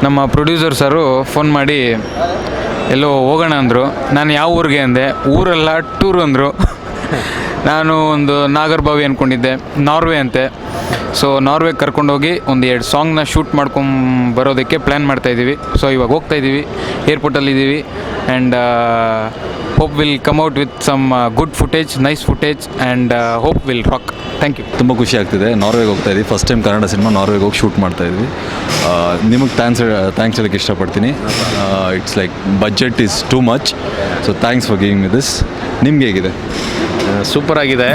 ನಮ್ಮ ಪ್ರೊಡ್ಯೂಸರ್ ಸರು ಫೋನ್ ಮಾಡಿ ಎಲ್ಲೋ ಹೋಗೋಣ ಅಂದರು. ನಾನು ಯಾವ ಊರಿಗೆ ಅಂದೆ, ಊರಲ್ಲ ಟೂರು ಅಂದರು. ನಾನು ಒಂದು ನಾಗರ್ಬಾವಿ ಅಂದ್ಕೊಂಡಿದ್ದೆ, ನಾರ್ವೆ ಅಂತೆ. ಸೊ ನಾರ್ವೆಗೆ ಕರ್ಕೊಂಡೋಗಿ ಒಂದು 2 ಸಾಂಗ್ನ ಶೂಟ್ ಬರೋದಕ್ಕೆ ಪ್ಲ್ಯಾನ್ ಮಾಡ್ತಾಯಿದ್ದೀವಿ. ಸೊ ಇವಾಗ ಹೋಗ್ತಾಯಿದ್ದೀವಿ, ಏರ್ಪೋರ್ಟಲ್ಲಿದ್ದೀವಿ. And hope will come out with some good footage, nice footage, and hope will rock. Thank you. ತುಂಬ ಖುಷಿ ಆಗ್ತಿದೆ. ನಾರ್ವೆಗೆ ಹೋಗ್ತಾ ಇದ್ದೀವಿ. ಫಸ್ಟ್ ಟೈಮ್ ಕನ್ನಡ ಸಿನಿಮಾ ನಾರ್ವೆಗೆ ಹೋಗಿ ಶೂಟ್ ಮಾಡ್ತಾಯಿದ್ವಿ. ನಿಮಗೆ ಥ್ಯಾಂಕ್ಸ್ ಹೇಳೋಕ್ಕೆ ಇಷ್ಟಪಡ್ತೀನಿ. It's like budget is too much. So thanks for giving me this. ನಿಮ್ಗೆ ಹೇಗಿದೆ? ಸೂಪರ್ ಆಗಿದೆ.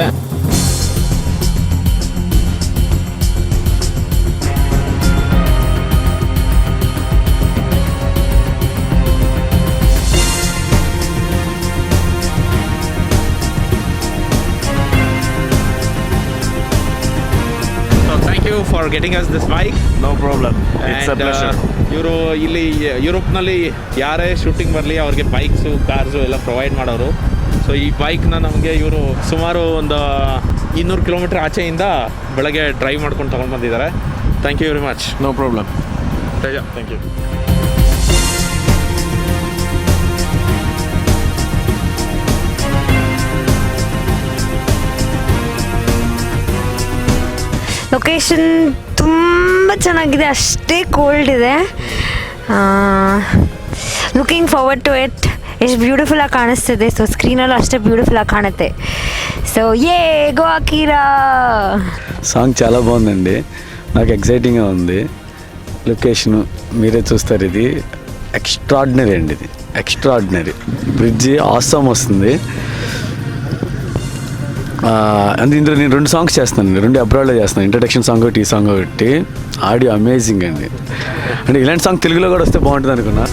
For getting us this bike. No problem. It's a pleasure. ಇವರು ಇಲ್ಲಿ ಯುರೋಪ್ನಲ್ಲಿ ಯಾರೇ ಶೂಟಿಂಗ್ ಬರಲಿ ಅವ್ರಿಗೆ ಬೈಕ್ಸು ಕಾರ್ಸು ಎಲ್ಲ ಪ್ರೊವೈಡ್ ಮಾಡೋರು. ಸೊ ಈ ಬೈಕ್ನ ನಮಗೆ ಇವರು ಸುಮಾರು ಒಂದು 200 ಕಿಲೋಮೀಟ್ರ್ ಆಚೆಯಿಂದ ಬೆಳಗ್ಗೆ ಡ್ರೈವ್ ಮಾಡ್ಕೊಂಡು ತೊಗೊಂಡು ಬಂದಿದ್ದಾರೆ. Thank you very much. No problem. Thank you. Location ತುಂಬ ಚೆನ್ನಾಗಿದೆ, ಅಷ್ಟೇ ಕೋಲ್ಡ್ ಇದೆ. Looking forward to it. ಎಷ್ಟು ಬ್ಯೂಟಿಫುಲ್ಲಾಗಿ ಕಾಣಿಸ್ತಿದೆ. ಸೊ ಸ್ಕ್ರೀನಲ್ಲೂ ಅಷ್ಟೇ ಬ್ಯೂಟಿಫುಲ್ಲಾಗಿ ಕಾಣುತ್ತೆ. సో గోవా కీరా సాంగ్ చాలా బాగుందండి. నాకు ఎక్సైటింగ్గా ఉంది. లొకేషను మీరే చూస్తారు. ఇది ఎక్స్ట్రాడినరీ అండి. ఇది ఎక్స్ట్రాడినరీ. బ్రిడ్జి ఆసమ్ వస్తుంది. అంటే ఇందులో నేను 2 సాంగ్స్ చేస్తానండి. 2 అబ్రాడ్లో చేస్తున్నాను. ఇంట్రడక్షన్ సాంగ్ ఒకటి, ఈ సాంగ్ ఒకటి. ఆడియో అమేజింగ్ అండి. అంటే ఇలాంటి సాంగ్ తెలుగులో కూడా వస్తే బాగుంటుంది అనుకున్నా.